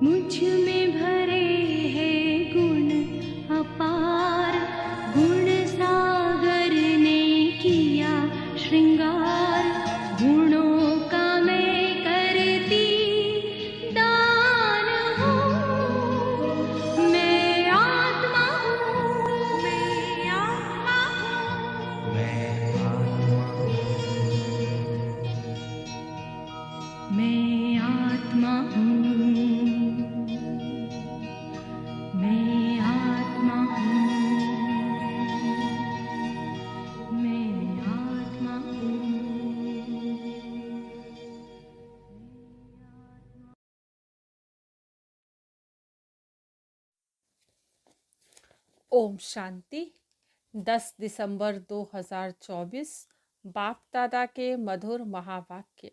मुझ में भरे हैं गुण ओम शांति। 10 दिसंबर 2024। बाप दादा के मधुर महावाक्य।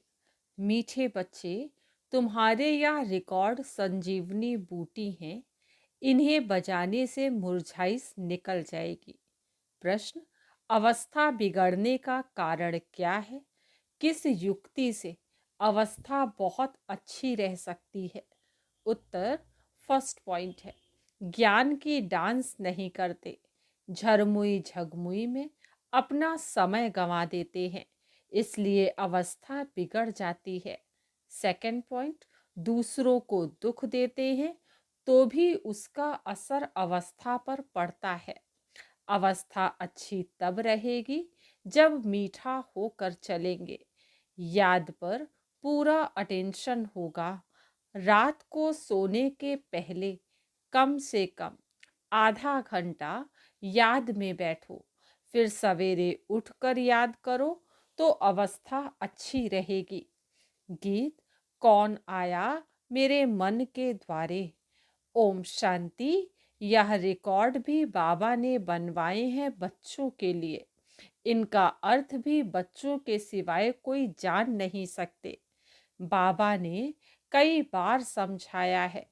मीठे बच्चे, तुम्हारे यह रिकॉर्ड संजीवनी बूटी हैं। इन्हें बजाने से मुरझाइश निकल जाएगी। प्रश्न: अवस्था बिगड़ने का कारण क्या है? किस युक्ति से अवस्था बहुत अच्छी रह सकती है? उत्तर: फर्स्ट पॉइंट है, ज्ञान की डांस नहीं करते, झरमुई झगमुई में अपना समय गंवा देते हैं, इसलिए अवस्था बिगड़ जाती है। सेकंड पॉइंट, दूसरों को दुख देते हैं तो भी उसका असर अवस्था पर पड़ता है। अवस्था अच्छी तब रहेगी जब मीठा होकर चलेंगे, याद पर पूरा अटेंशन होगा। रात को सोने के पहले कम से कम आधा घंटा याद में बैठो, फिर सवेरे उठकर याद करो तो अवस्था अच्छी रहेगी। गीत: कौन आया मेरे मन के द्वारे। ओम शांति। यह रिकॉर्ड भी बाबा ने बनवाए हैं बच्चों के लिए। इनका अर्थ भी बच्चों के सिवाय कोई जान नहीं सकते। बाबा ने कई बार समझाया है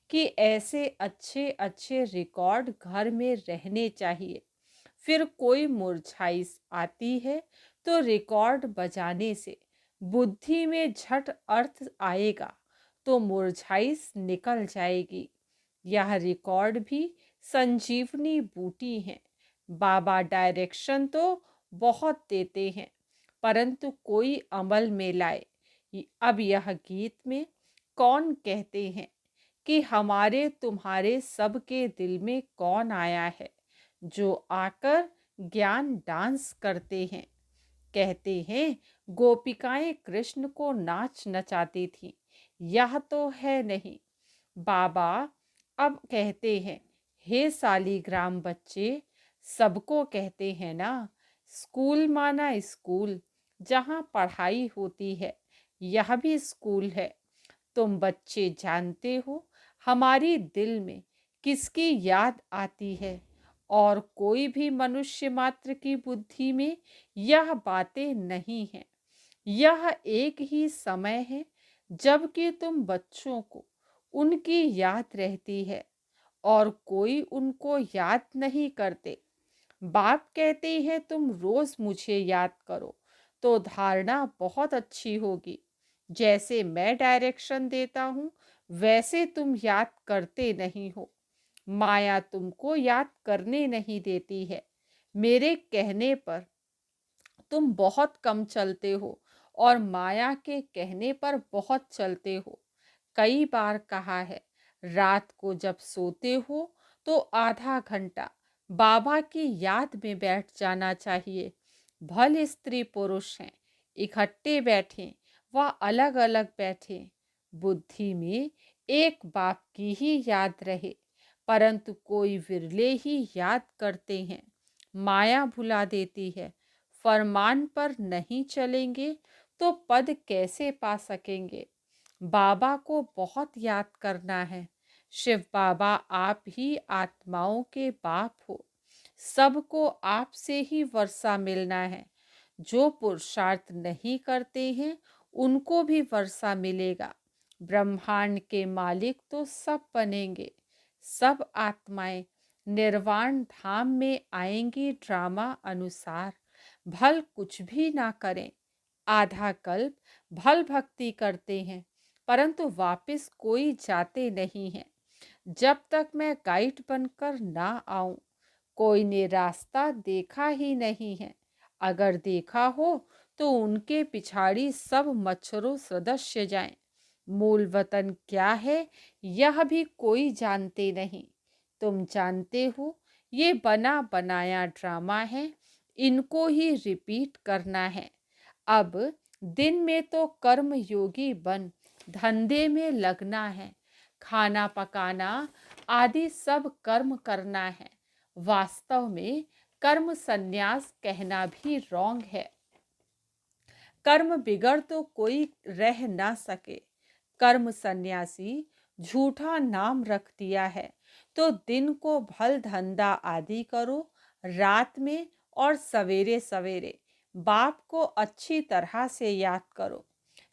कि ऐसे अच्छे अच्छे रिकॉर्ड घर में रहने चाहिए। फिर कोई मुरझाइश आती है तो रिकॉर्ड बजाने से बुद्धि में झट अर्थ आएगा तो मुरझाइश निकल जाएगी। यह रिकॉर्ड भी संजीवनी बूटी है। बाबा डायरेक्शन तो बहुत देते हैं, परंतु कोई अमल में लाए। अब यह गीत में कौन कहते हैं कि हमारे तुम्हारे सबके दिल में कौन आया है, जो आकर ज्ञान डांस करते हैं। कहते हैं गोपिकाएं कृष्ण को नाच नचाती थी, यह तो है नहीं। बाबा अब कहते हैं, हे सालीग्राम बच्चे, सबको कहते हैं ना, स्कूल माना स्कूल, जहाँ पढ़ाई होती है, यह भी स्कूल है। तुम बच्चे जानते हो हमारी दिल में किसकी याद आती है, और कोई भी मनुष्य मात्र की बुद्धि में यह बातें नहीं है। यह एक ही समय है जबकि तुम बच्चों को उनकी याद रहती है और कोई उनको याद नहीं करते। बाप कहते हैं तुम रोज मुझे याद करो तो धारणा बहुत अच्छी होगी। जैसे मैं डायरेक्शन देता हूँ वैसे तुम याद करते नहीं हो। माया तुमको याद करने नहीं देती है। मेरे कहने पर तुम बहुत कम चलते हो और माया के कहने पर बहुत चलते हो। कई बार कहा है, रात को जब सोते हो तो आधा घंटा बाबा की याद में बैठ जाना चाहिए। भले स्त्री पुरुष हैं, इकट्ठे बैठें व अलग अलग बैठें, बुद्धि में एक बाप की ही याद रहे, परंतु कोई विरले ही याद करते हैं। माया भुला देती है। फरमान पर नहीं चलेंगे तो पद कैसे पा सकेंगे? बाबा को बहुत याद करना है। शिव बाबा आप ही आत्माओं के बाप हो। सबको आपसे ही वर्षा मिलना है। जो पुरुषार्थ नहीं करते हैं उनको भी वर्षा मिलेगा। ब्रह्मांड के मालिक तो सब बनेंगे। सब आत्माएं निर्वाण धाम में आएंगी ड्रामा अनुसार। भल कुछ भी ना करें, आधा कल्प भल भक्ति करते हैं, परंतु वापस कोई जाते नहीं है जब तक मैं गाइड बनकर ना आऊं। कोई ने रास्ता देखा ही नहीं है। अगर देखा हो तो उनके पिछाड़ी सब मच्छरों सदस्य जाएं। मूल वतन क्या है यह भी कोई जानते नहीं। तुम जानते हो ये बना बनाया ड्रामा है, इनको ही रिपीट करना है। अब दिन में तो कर्म योगी बन धंधे में लगना है। खाना पकाना आदि सब कर्म करना है। वास्तव में कर्म संन्यास कहना भी रॉन्ग है। कर्म बिगड़ तो कोई रह ना सके। कर्म सन्यासी झूठा नाम रख दिया है तो दिन को भल धंधा आदि करो, रात में और सवेरे सवेरे बाप को अच्छी तरह से याद करो।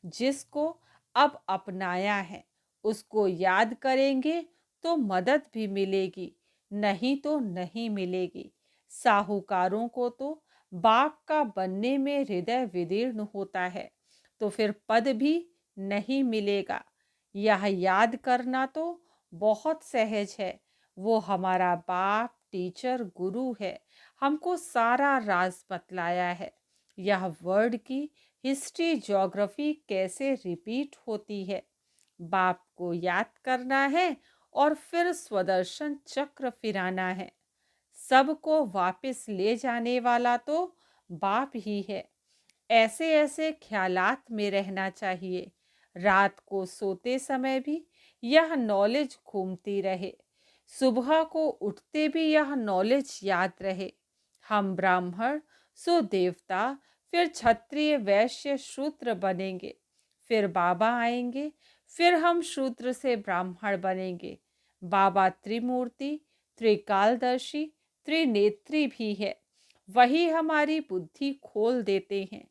जिसको अब अपनाया है उसको याद करेंगे तो मदद भी मिलेगी, नहीं तो नहीं मिलेगी। साहूकारों को तो बाप का बनने में हृदय विदीर्ण होता है, तो फिर पद भी नहीं मिलेगा। यह याद करना तो बहुत सहज है। वो हमारा बाप, टीचर, गुरु है, हमको सारा राज बतलाया है। यह वर्ड की हिस्ट्री, ज्योग्राफी कैसे रिपीट होती है। बाप को याद करना है और फिर स्वदर्शन चक्र फिराना है। सबको वापस ले जाने वाला तो बाप ही है। ऐसे ऐसे ख्यालात में रहना चाहिए, रात को सोते समय भी यह नॉलेज घूमती रहे, सुबह को उठते भी यह नॉलेज याद रहे। हम ब्राह्मण सो देवता, फिर क्षत्रिय, वैश्य, शूद्र बनेंगे, फिर बाबा आएंगे, फिर हम शूद्र से ब्राह्मण बनेंगे। बाबा त्रिमूर्ति, त्रिकालदर्शी, त्रिनेत्री भी है। वही हमारी बुद्धि खोल देते हैं,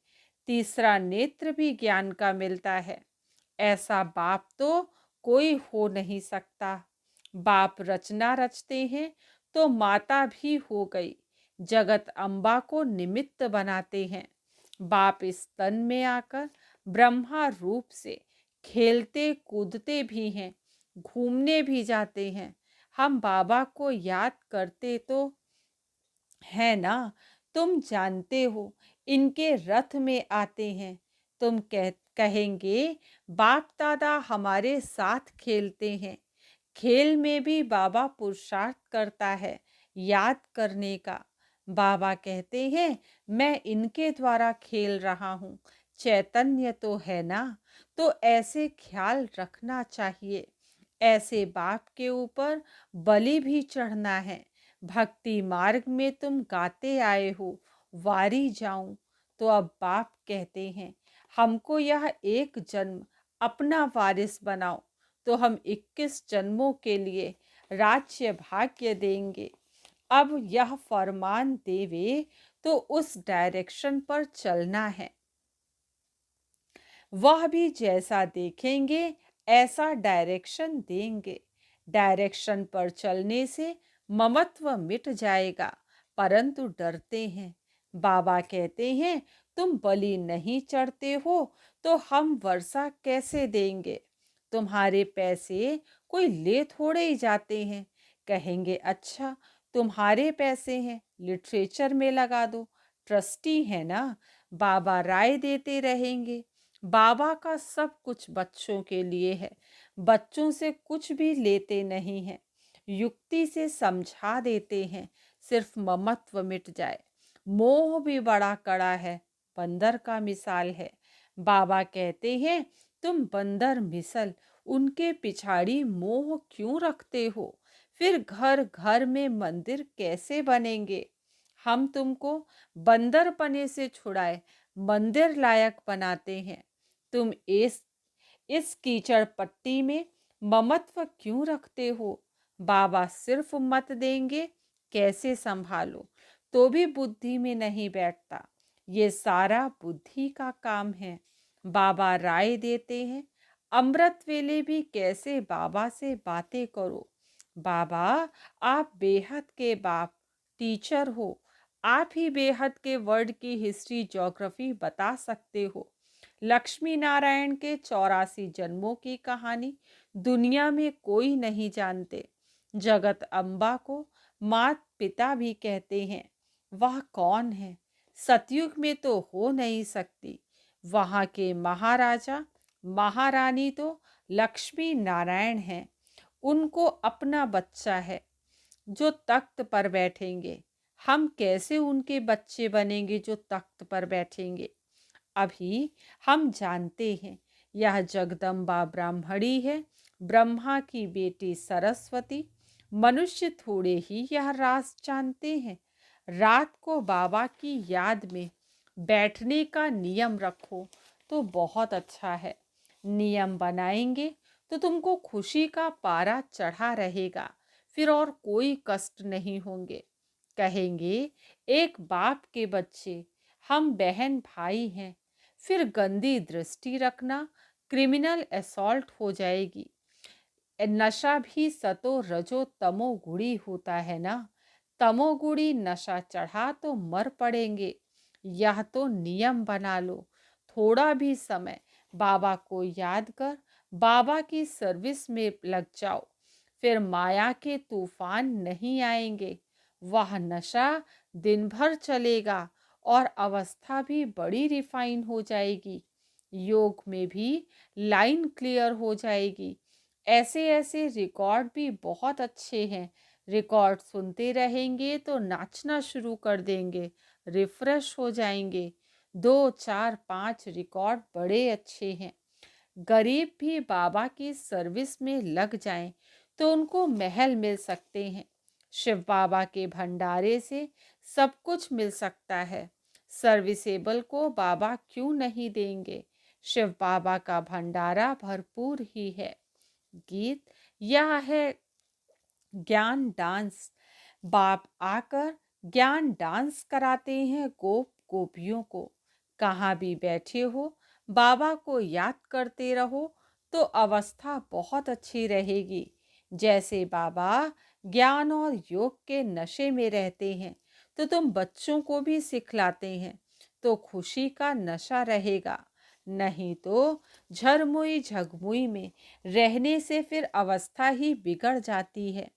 तीसरा नेत्र भी ज्ञान का मिलता है। ऐसा बाप तो कोई हो नहीं सकता। बाप रचना रचते हैं तो माता भी हो गई, जगत अम्बा को निमित्त बनाते हैं। बाप इस तन में आकर ब्रह्मा रूप से खेलते कूदते भी हैं, घूमने भी जाते हैं। हम बाबा को याद करते तो है ना। तुम जानते हो, इनके रथ में आते हैं। तुम कहेंगे बाप दादा हमारे साथ खेलते हैं। खेल में भी बाबा पुरुषार्थ करता है याद करने का। बाबा कहते हैं मैं इनके द्वारा खेल रहा हूँ, चैतन्य तो है ना। तो ऐसे ख्याल रखना चाहिए। ऐसे बाप के ऊपर बलि भी चढ़ना है। भक्ति मार्ग में तुम गाते आए हो, वारी जाऊं। तो अब बाप कहते हैं हमको यह एक जन्म अपना वारिस बनाओ, तो हम 21 जन्मों के लिए राज्य भाग्य देंगे। अब यह फरमान देवे तो उस डायरेक्शन पर चलना है। वह भी जैसा देखेंगे ऐसा डायरेक्शन देंगे। डायरेक्शन पर चलने से ममत्व मिट जाएगा, परंतु डरते हैं। बाबा कहते हैं तुम बलि नहीं चढ़ते हो तो हम वर्षा कैसे देंगे। तुम्हारे पैसे कोई ले थोड़े ही जाते हैं। कहेंगे अच्छा तुम्हारे पैसे हैं, लिटरेचर में लगा दो, ट्रस्टी है ना। बाबा राय देते रहेंगे। बाबा का सब कुछ बच्चों के लिए है, बच्चों से कुछ भी लेते नहीं हैं, युक्ति से समझा देते हैं, सिर्फ ममत्व मिट जाए। मोह भी बड़ा कड़ा है, बंदर का मिसाल है। बाबा कहते हैं तुम बंदर मिसल उनके पिछाड़ी मोह क्यों रखते हो। फिर घर घर में मंदिर कैसे बनेंगे। हम तुमको बंदरपने से छुड़ाए मंदिर लायक बनाते हैं। तुम इस कीचड़ पट्टी में ममत्व क्यों रखते हो। बाबा सिर्फ मत देंगे, कैसे संभालो, तो भी बुद्धि में नहीं बैठता। ये सारा बुद्धि का काम है। बाबा राय देते हैं अमृत वेले भी कैसे बाबा से बातें करो। बाबा आप बेहद के बाप, टीचर हो, आप ही बेहद के वर्ड की हिस्ट्री, ज्योग्राफी बता सकते हो। लक्ष्मी नारायण के 84 जन्मों की कहानी दुनिया में कोई नहीं जानते। जगत अम्बा को मात पिता भी कहते हैं। वह कौन है, सतयुग में तो हो नहीं सकती। वहाँ के महाराजा महारानी तो लक्ष्मी नारायण हैं। उनको अपना बच्चा है जो तख्त पर बैठेंगे। हम कैसे उनके बच्चे बनेंगे जो तख्त पर बैठेंगे। अभी हम जानते हैं यह जगदम्बा ब्राह्मणी है, ब्रह्मा की बेटी सरस्वती। मनुष्य थोड़े ही यह राज जानते हैं। रात को बाबा की याद में बैठने का नियम रखो तो बहुत अच्छा है। नियम बनाएंगे तो तुमको खुशी का पारा चढ़ा रहेगा। फिर और कोई कष्ट नहीं होंगे। कहेंगे एक बाप के बच्चे, हम बहन भाई हैं। फिर गंदी दृष्टि रखना क्रिमिनल असॉल्ट हो जाएगी। नशा भी सतो रजो तमोगुणी होता है ना। तमोगुणी नशा चढ़ा तो मर पड़ेंगे। यह तो नियम बना लो। थोड़ा भी समय बाबा को याद कर बाबा की सर्विस में लग जाओ। फिर माया के तूफान नहीं आएंगे। वह नशा दिन भर चलेगा और अवस्था भी बड़ी रिफाइन हो जाएगी। योग में भी लाइन क्लियर हो जाएगी। ऐसे ऐसे रिकॉर्ड भी बहुत अच्छे हैं। रिकॉर्ड सुनते रहेंगे तो नाचना शुरू कर देंगे, रिफ्रेश हो जाएंगे। 2 4 5 रिकॉर्ड बड़े अच्छे हैं। गरीब भी बाबा की सर्विस में लग जाएं तो उनको महल मिल सकते हैं। शिव बाबा के भंडारे से सब कुछ मिल सकता है। सर्विसेबल को बाबा क्यों नहीं देंगे। शिव बाबा का भंडारा भरपूर ही है। गीत यह है ज्ञान डांस। बाप आकर ज्ञान डांस कराते हैं गोप गोपियों को। कहाँ भी बैठे हो बाबा को याद करते रहो तो अवस्था बहुत अच्छी रहेगी। जैसे बाबा ज्ञान और योग के नशे में रहते हैं तो तुम बच्चों को भी सिखलाते हैं तो खुशी का नशा रहेगा। नहीं तो झरमुई झगमुई में रहने से फिर अवस्था ही बिगड़ जाती है।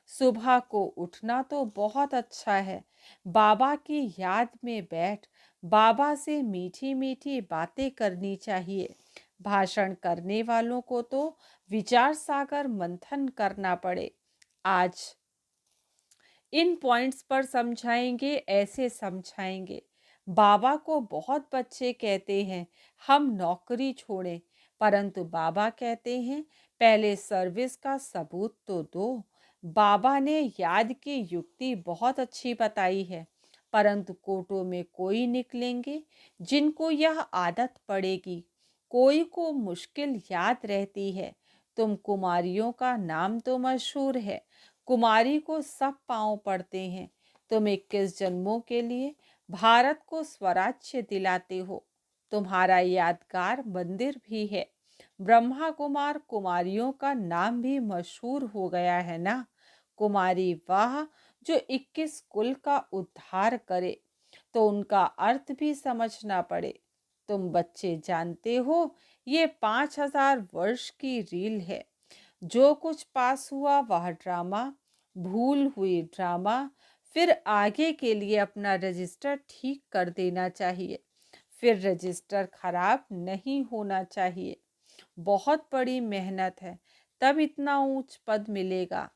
सुबह को उठना तो बहुत अच्छा है। बाबा की याद में बैठ बाबा से मीठी मीठी बातें करनी चाहिए। भाषण करने वालों को तो विचार सागर मंथन करना पड़े। आज इन पॉइंट्स पर समझाएंगे, ऐसे समझाएंगे। बाबा को बहुत बच्चे कहते हैं हम नौकरी छोड़ें, परंतु बाबा कहते हैं पहले सर्विस का सबूत तो दो। बाबा ने याद की युक्ति बहुत अच्छी बताई है, परंतु कोटों में कोई निकलेंगे जिनको यह आदत पड़ेगी। कोई को मुश्किल याद रहती है। तुम कुमारियों का नाम तो मशहूर है। कुमारी को सब पांव पड़ते हैं। तुम 21 जन्मों के लिए भारत को स्वराज्य दिलाते हो। तुम्हारा यादगार मंदिर भी है। ब्रह्मा कुमार कुमारियों का नाम भी मशहूर हो गया है ना। कुमारी वह जो 21 कुल का उद्धार करे, तो उनका अर्थ भी समझना पड़े। तुम बच्चे जानते हो ये 5000 वर्ष की रील है। जो कुछ पास हुआ वह ड्रामा, भूल हुई ड्रामा। फिर आगे के लिए अपना रजिस्टर ठीक कर देना चाहिए। फिर रजिस्टर खराब नहीं होना चाहिए। बहुत बड़ी मेहनत है, तब इतना ऊंच पद मिलेगा।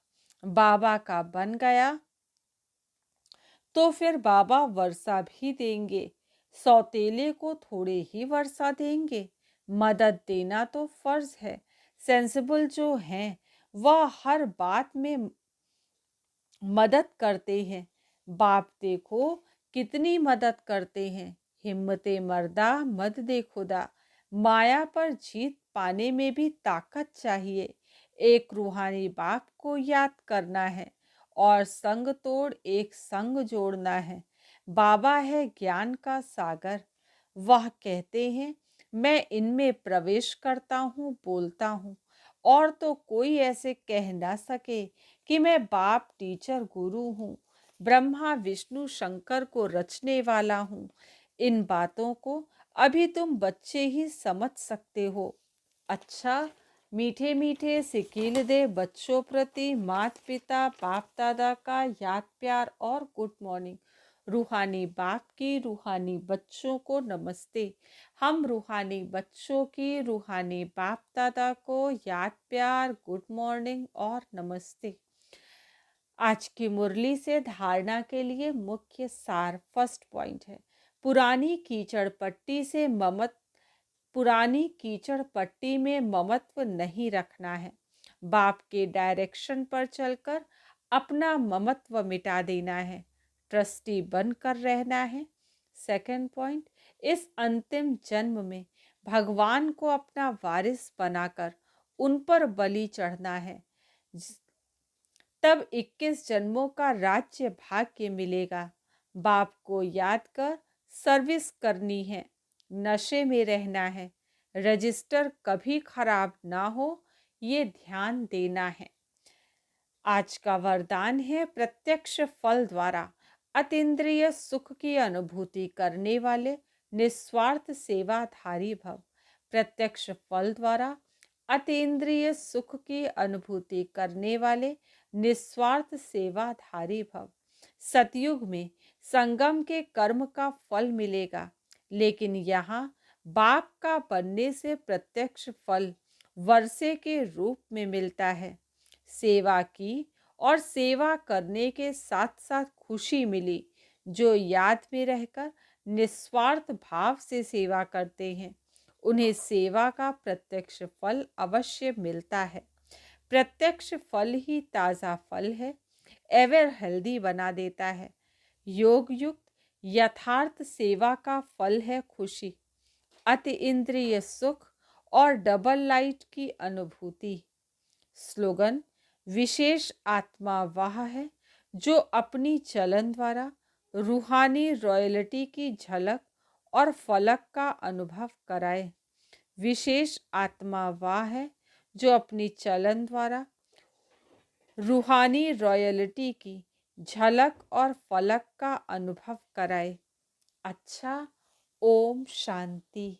बाबा का बन गया तो फिर बाबा वर्षा भी देंगे। सौतेले को थोड़े ही वर्षा देंगे। मदद देना तो फर्ज है। सेंसिबल जो हैं वह हर बात में मदद करते हैं। बाप देखो कितनी मदद करते हैं। हिम्मते मर्दा मत दे खुदा। माया पर जीत पाने में भी ताकत चाहिए। एक रूहानी बाप को याद करना है और संग तोड़ एक संग जोड़ना है। बाबा है ज्ञान का सागर। वह कहते हैं मैं इनमें प्रवेश करता हूँ, बोलता हूँ, और तो कोई ऐसे कह ना सके कि मैं बाप टीचर गुरु हूँ, ब्रह्मा विष्णु शंकर को रचने वाला हूँ। इन बातों को अभी तुम बच्चे ही समझ सकते हो। अच्छा, मीठे मीठे सिकील दे बच्चों प्रति माता पिता बाप दादा का याद प्यार और गुड मॉर्निंग। रूहानी बाप की रूहानी बच्चों को नमस्ते। हम रूहानी बच्चों की रूहानी बाप दादा को याद प्यार गुड मॉर्निंग और नमस्ते। आज की मुरली से धारणा के लिए मुख्य सार फर्स्ट पॉइंट है, पुरानी कीचड़ पट्टी से ममत पुरानी कीचड़ पट्टी में ममत्व नहीं रखना है। बाप के डायरेक्शन पर चलकर अपना ममत्व मिटा देना है। ट्रस्टी बनकर रहना है। सेकंड पॉइंट, इस अंतिम जन्म में भगवान को अपना वारिस बनाकर उन पर बलि चढ़ना है। तब 21 जन्मों का राज्य भाग्य मिलेगा। बाप को याद कर सर्विस करनी है, नशे में रहना है, रजिस्टर कभी खराब ना हो ये ध्यान देना है। आज का वरदान है प्रत्यक्ष फल द्वारा अतीन्द्रिय सुख की अनुभूति करने वाले निस्वार्थ सेवाधारी भव। प्रत्यक्ष फल द्वारा अतीन्द्रिय सुख की अनुभूति करने वाले निस्वार्थ सेवाधारी भव। सतयुग में संगम के कर्म का फल मिलेगा, लेकिन यहाँ बाप का बनने से प्रत्यक्ष फल वर्षे के रूप में मिलता है। सेवा की और सेवा करने के साथ साथ खुशी मिली। जो याद में रहकर निस्वार्थ भाव से सेवा करते हैं, उन्हें सेवा का प्रत्यक्ष फल अवश्य मिलता है। प्रत्यक्ष फल ही ताज़ा फल है, एवर हेल्दी बना देता है। योग युक्त यथार्थ सेवा का फल है खुशी, अति इंद्रिय सुख और डबल लाइट की अनुभूति। स्लोगन: विशेष आत्मा वह है जो अपनी चलन द्वारा रूहानी रॉयल्टी की झलक और फलक का अनुभव कराए। विशेष आत्मा वह है जो अपनी चलन द्वारा रूहानी रॉयल्टी की झलक और फलक का अनुभव कराए। अच्छा, ओम शांति।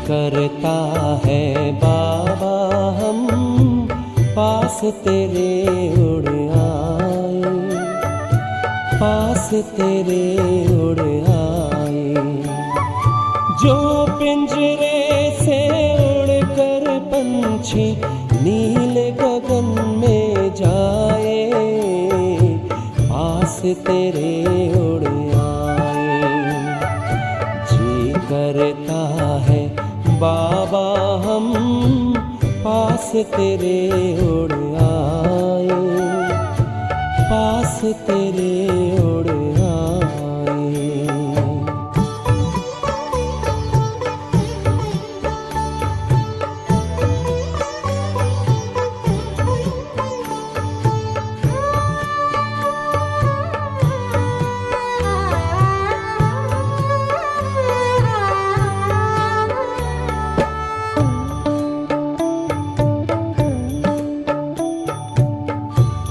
करता है बाबा हम पास तेरे उड़ आए, पास तेरे उड़ आए। जो पिंजरे से उड़कर पंछी नील गगन में जाए, पास तेरे उड़ आए। जी करता है बाबा हम पास तेरे उड़ आए, पास तेरे उड़ आए।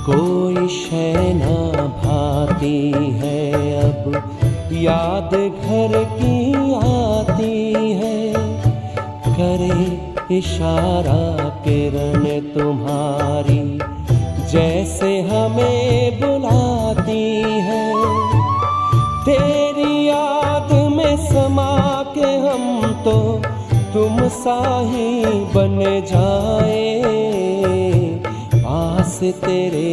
कोई शय ना भाती है अब याद घर की आती है, करे इशारा किरण तुम्हारी जैसे हमें बुलाती है। तेरी याद में समा के हम तो तुम सा ही बन जाए, पास तेरे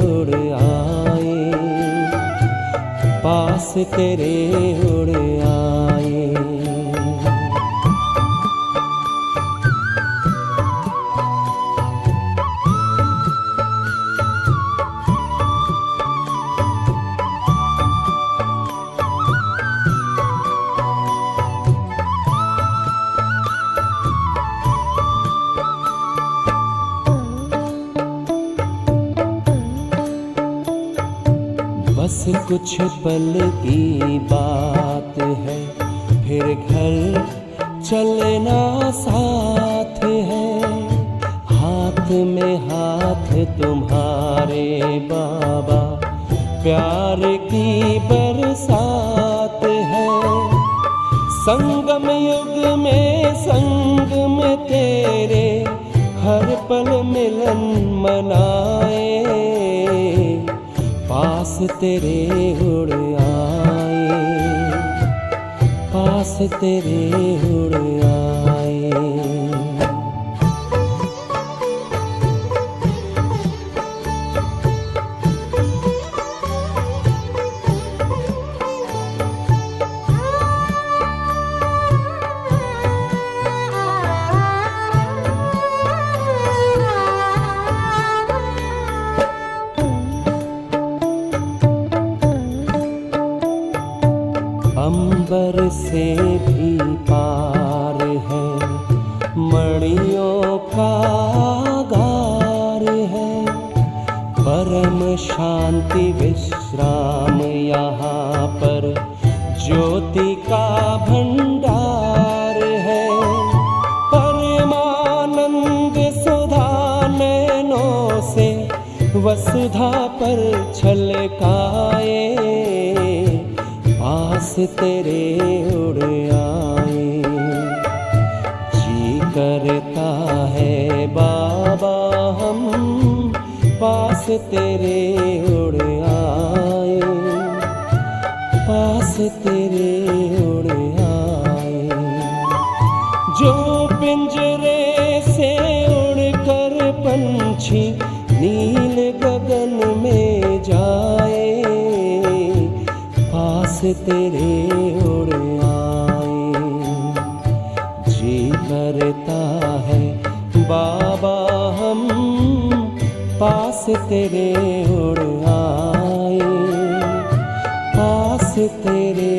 उड़ आए, पास तेरे उड़ आए। बस कुछ पल की बात है, फिर घर चलना साथ है। हाथ में हाथ तुम्हारे बाबा, प्यार की बरसात है। संगम युग में संग में तेरे हर पल मिलन मनाए, पास तेरे उड़ आए, पास तेरे उड़ आए। मणियों का गार है, परम शांति विश्राम यहाँ पर ज्योति का भंडार है। परमानंद सुधा नैनों से वसुधा पर छलकाए, पास तेरे उड़ आए। जी करता है बाबा हम पास तेरे उड़ आए, पास तेरे उड़ आए। जो पिंजरे से उड़कर पंछी नील गगन में जाए, पास तेरे उड़ आए। जी करता है बाबा हम पास तेरे उड़ आए, पास तेरे